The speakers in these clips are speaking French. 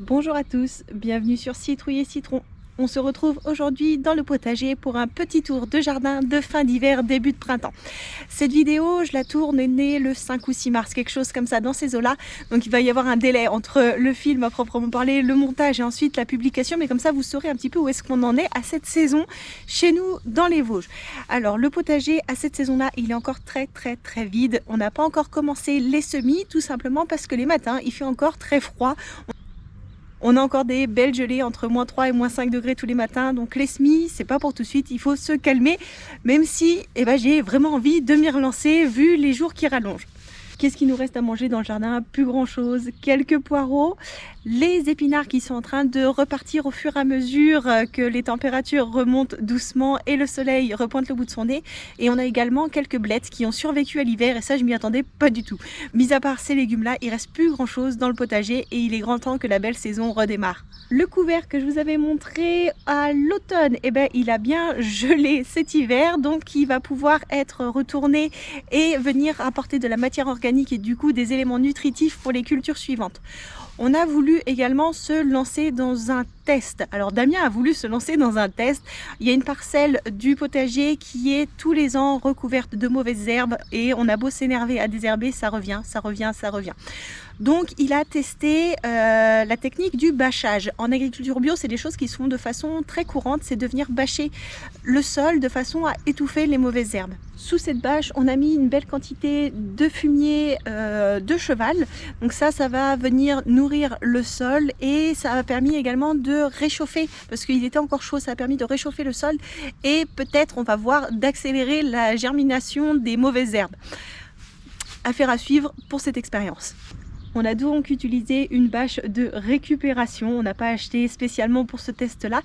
Bonjour à tous, bienvenue sur Citrouille et Citron. On se retrouve aujourd'hui dans le potager pour un petit tour de jardin de fin d'hiver, début de printemps. Cette vidéo, je la tourne née le 5 ou 6 mars, quelque chose comme ça dans ces eaux-là. Donc il va y avoir un délai entre le film à proprement parler, le montage et ensuite la publication. Mais comme ça, vous saurez un petit peu où est-ce qu'on en est à cette saison chez nous dans les Vosges. Alors le potager à cette saison-là, il est encore très vide. On n'a pas encore commencé les semis, tout simplement parce que les matins, il fait encore très froid. On a encore des belles gelées entre -3 et -5 degrés tous les matins, donc les semis, c'est pas pour tout de suite, il faut se calmer, même si j'ai vraiment envie de m'y relancer vu les jours qui rallongent. Qu'est-ce qu'il nous reste à manger dans le jardin? Plus grand chose, quelques poireaux, les épinards qui sont en train de repartir au fur et à mesure que les températures remontent doucement et le soleil repointe le bout de son nez. Et on a également quelques blettes qui ont survécu à l'hiver et ça je m'y attendais pas du tout. Mis à part ces légumes là, il reste plus grand chose dans le potager et il est grand temps que la belle saison redémarre. Le couvert que je vous avais montré à l'automne, il a bien gelé cet hiver, donc il va pouvoir être retourné et venir apporter de la matière organique et du coup des éléments nutritifs pour les cultures suivantes. On a voulu également se lancer dans un test. Alors Damien a voulu se lancer dans un test. Il y a une parcelle du potager qui est tous les ans recouverte de mauvaises herbes et on a beau s'énerver à désherber, ça revient. Donc il a testé la technique du bâchage. En agriculture bio, c'est des choses qui se font de façon très courante, c'est de venir bâcher le sol de façon à étouffer les mauvaises herbes. Sous cette bâche, on a mis une belle quantité de fumier de cheval. Donc ça va venir nourrir le sol et ça a permis également de réchauffer, parce qu'il était encore chaud, ça a permis de réchauffer le sol et peut-être on va voir d'accélérer la germination des mauvaises herbes. Affaire à suivre pour cette expérience. On a donc utilisé une bâche de récupération, on n'a pas acheté spécialement pour ce test-là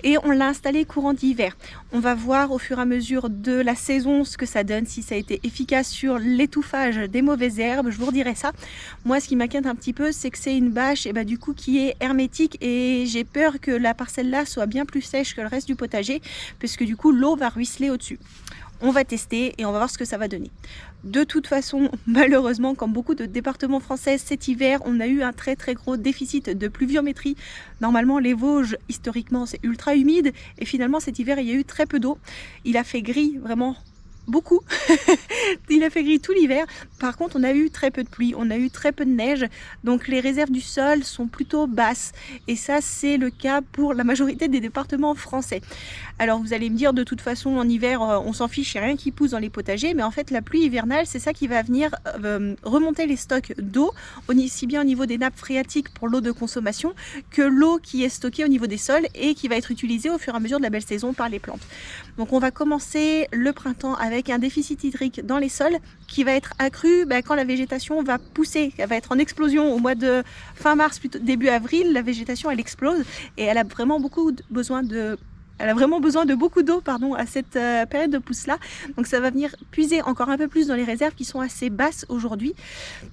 et on l'a installé courant d'hiver. On va voir au fur et à mesure de la saison ce que ça donne, si ça a été efficace sur l'étouffage des mauvaises herbes, je vous redirai ça. Moi ce qui m'inquiète un petit peu c'est que c'est une bâche du coup qui est hermétique et j'ai peur que la parcelle là soit bien plus sèche que le reste du potager puisque du coup l'eau va ruisseler au-dessus. On va tester et on va voir ce que ça va donner. De toute façon, malheureusement, comme beaucoup de départements français, cet hiver, on a eu un très gros déficit de pluviométrie. Normalement, les Vosges, historiquement, c'est ultra humide. Et finalement, cet hiver, il y a eu très peu d'eau. Il a fait gris, vraiment beaucoup. Il a fait gris tout l'hiver. Par contre, on a eu très peu de pluie, on a eu très peu de neige. Donc les réserves du sol sont plutôt basses. Et ça, c'est le cas pour la majorité des départements français. Alors vous allez me dire, de toute façon, en hiver, on s'en fiche, il n'y a rien qui pousse dans les potagers. Mais en fait, la pluie hivernale, c'est ça qui va venir remonter les stocks d'eau, aussi bien au niveau des nappes phréatiques pour l'eau de consommation, que l'eau qui est stockée au niveau des sols et qui va être utilisée au fur et à mesure de la belle saison par les plantes. Donc on va commencer le printemps avec un déficit hydrique dans les sols qui va être accru quand la végétation va pousser, elle va être en explosion au mois de fin mars, plutôt début avril, la végétation elle explose et elle a vraiment besoin de beaucoup d'eau à cette période de pousse là, donc ça va venir puiser encore un peu plus dans les réserves qui sont assez basses aujourd'hui.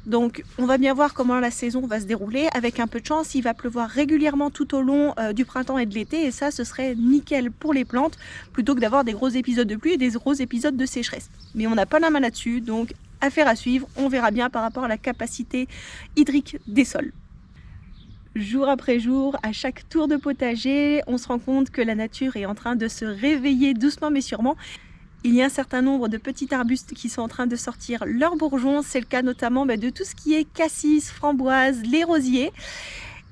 Donc on va bien voir comment la saison va se dérouler. Avec un peu de chance, il va pleuvoir régulièrement tout au long du printemps et de l'été et ça ce serait nickel pour les plantes plutôt que d'avoir des gros épisodes de pluie et des gros épisodes de sécheresse. Mais on n'a pas la main là-dessus, donc affaire à suivre, on verra bien par rapport à la capacité hydrique des sols. Jour après jour, à chaque tour de potager, on se rend compte que la nature est en train de se réveiller doucement mais sûrement. Il y a un certain nombre de petits arbustes qui sont en train de sortir leurs bourgeons. C'est le cas notamment de tout ce qui est cassis, framboise, les rosiers.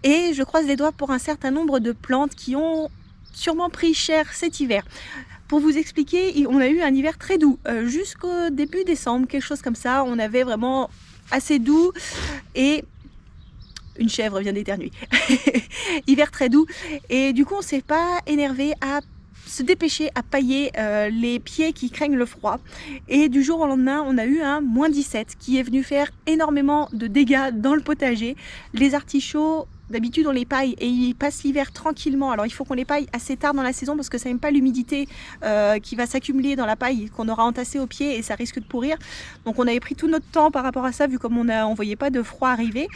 Et je croise les doigts pour un certain nombre de plantes qui ont sûrement pris cher cet hiver. Pour vous expliquer, on a eu un hiver très doux, jusqu'au début décembre, quelque chose comme ça. On avait vraiment assez doux et... Une chèvre vient d'éternuer. Hiver très doux. Et du coup, on ne s'est pas énervé à se dépêcher à pailler les pieds qui craignent le froid. Et du jour au lendemain, on a eu un -17 qui est venu faire énormément de dégâts dans le potager. Les artichauts, d'habitude on les paille et ils passent l'hiver tranquillement. Alors il faut qu'on les paille assez tard dans la saison parce que ça n'aime pas l'humidité qui va s'accumuler dans la paille qu'on aura entassée au pied et ça risque de pourrir. Donc on avait pris tout notre temps par rapport à ça vu comme on voyait pas de froid arriver.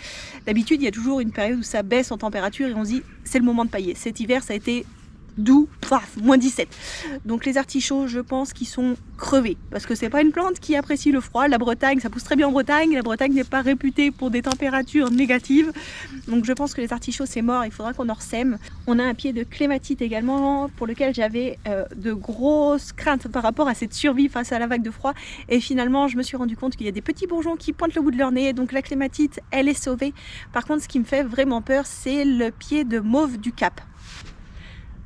D'habitude il y a toujours une période où ça baisse en température et on se dit c'est le moment de pailler. Cet hiver ça a été d'où paf, moins 17. Donc les artichauts, je pense qu'ils sont crevés parce que c'est pas une plante qui apprécie le froid. La Bretagne, ça pousse très bien en Bretagne. La Bretagne n'est pas réputée pour des températures négatives. Donc je pense que les artichauts, c'est mort. Il faudra qu'on en ressème. On a un pied de clématite également pour lequel j'avais de grosses craintes par rapport à cette survie face à la vague de froid. Et finalement, je me suis rendu compte qu'il y a des petits bourgeons qui pointent le bout de leur nez. Donc la clématite, elle est sauvée. Par contre, ce qui me fait vraiment peur, c'est le pied de mauve du Cap.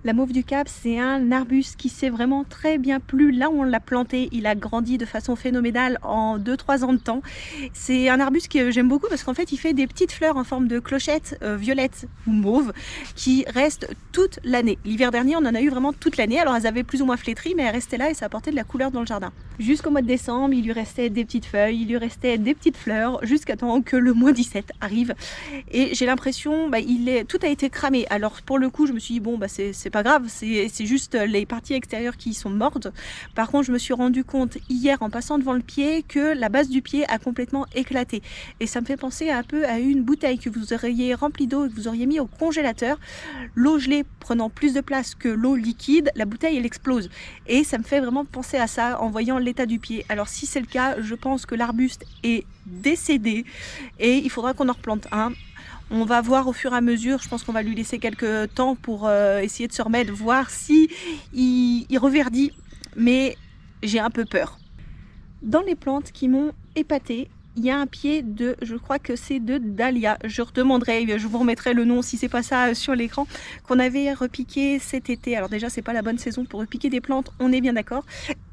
La mauve du Cap, c'est un arbuste qui s'est vraiment très bien plu là où on l'a planté. Il a grandi de façon phénoménale en 2-3 ans de temps. C'est un arbuste que j'aime beaucoup parce qu'en fait, il fait des petites fleurs en forme de clochette violette ou mauve qui restent toute l'année. L'hiver dernier, on en a eu vraiment toute l'année. Alors, elles avaient plus ou moins flétri, mais elles restaient là et ça apportait de la couleur dans le jardin. Jusqu'au mois de décembre, il lui restait des petites feuilles, il lui restait des petites fleurs jusqu'à temps que le moins 17 arrive. Et j'ai l'impression, tout a été cramé. Alors, pour le coup, je me suis dit, bon, c'est pas grave, c'est juste les parties extérieures qui sont mortes. Par contre, je me suis rendu compte hier en passant devant le pied que la base du pied a complètement éclaté. Et ça me fait penser un peu à une bouteille que vous auriez remplie d'eau et que vous auriez mis au congélateur. L'eau gelée prenant plus de place que l'eau liquide, la bouteille elle explose. Et ça me fait vraiment penser à ça en voyant l'état du pied. Alors si c'est le cas, je pense que l'arbuste est décédé et il faudra qu'on en replante un. On va voir au fur et à mesure, je pense qu'on va lui laisser quelques temps pour essayer de se remettre, voir si il reverdit, mais j'ai un peu peur. Dans les plantes qui m'ont épatée, il y a un pied de, je crois que c'est de dahlia, je redemanderai, je vous remettrai le nom si c'est pas ça sur l'écran, qu'on avait repiqué cet été. Alors déjà c'est pas la bonne saison pour repiquer des plantes, on est bien d'accord.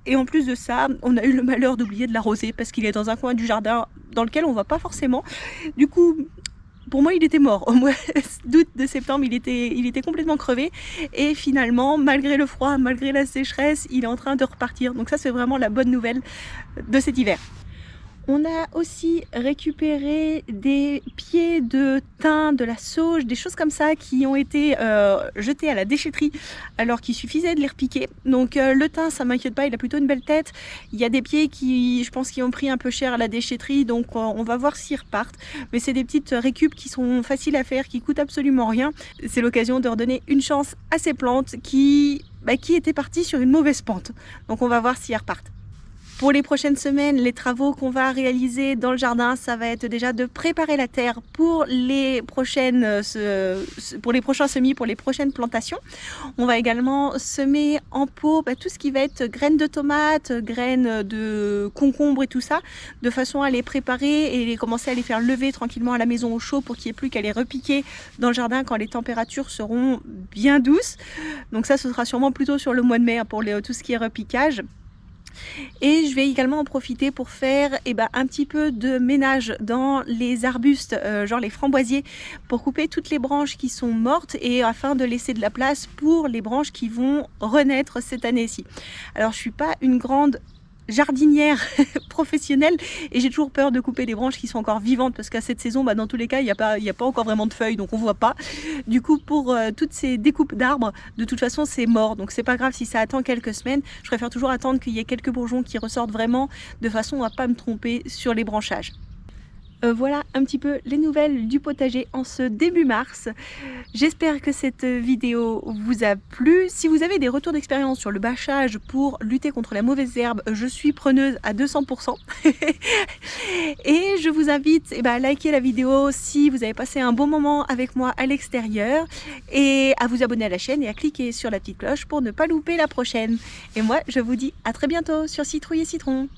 Et en plus de ça, on a eu le malheur d'oublier de l'arroser parce qu'il est dans un coin du jardin dans lequel on va pas forcément. Du coup, pour moi, il était mort. Au mois d'août, de septembre, il était complètement crevé. Et finalement, malgré le froid, malgré la sécheresse, il est en train de repartir. Donc ça, c'est vraiment la bonne nouvelle de cet hiver. On a aussi récupéré des pieds de thym, de la sauge, des choses comme ça qui ont été jetées à la déchetterie alors qu'il suffisait de les repiquer. Donc le thym, ça m'inquiète pas, il a plutôt une belle tête. Il y a des pieds qui, je pense, qui ont pris un peu cher à la déchetterie, donc on va voir s'ils repartent. Mais c'est des petites récup qui sont faciles à faire, qui coûtent absolument rien. C'est l'occasion de redonner une chance à ces plantes qui étaient parties sur une mauvaise pente. Donc on va voir s'ils repartent. Pour les prochaines semaines, les travaux qu'on va réaliser dans le jardin, ça va être déjà de préparer la terre pour les prochains semis, pour les prochaines plantations. On va également semer en pot tout ce qui va être graines de tomates, graines de concombre et tout ça, de façon à les préparer et commencer à les faire lever tranquillement à la maison au chaud pour qu'il n'y ait plus qu'à les repiquer dans le jardin quand les températures seront bien douces. Donc ça, ce sera sûrement plutôt sur le mois de mai pour tout ce qui est repiquage. Et je vais également en profiter pour faire un petit peu de ménage dans les arbustes, genre les framboisiers, pour couper toutes les branches qui sont mortes et afin de laisser de la place pour les branches qui vont renaître cette année-ci. Alors je suis pas une grande jardinière professionnelle et j'ai toujours peur de couper les branches qui sont encore vivantes parce qu'à cette saison dans tous les cas il n'y a pas encore vraiment de feuilles, donc on voit pas. Du coup pour toutes ces découpes d'arbres, de toute façon c'est mort, donc c'est pas grave si ça attend quelques semaines. Je préfère toujours attendre qu'il y ait quelques bourgeons qui ressortent vraiment, de façon à pas me tromper sur les branchages. Voilà un petit peu les nouvelles du potager en ce début mars. J'espère que cette vidéo vous a plu. Si vous avez des retours d'expérience sur le bâchage pour lutter contre la mauvaise herbe, je suis preneuse à 200%. Et je vous invite à liker la vidéo si vous avez passé un bon moment avec moi à l'extérieur et à vous abonner à la chaîne et à cliquer sur la petite cloche pour ne pas louper la prochaine. Et moi, je vous dis à très bientôt sur Citrouille et Citron.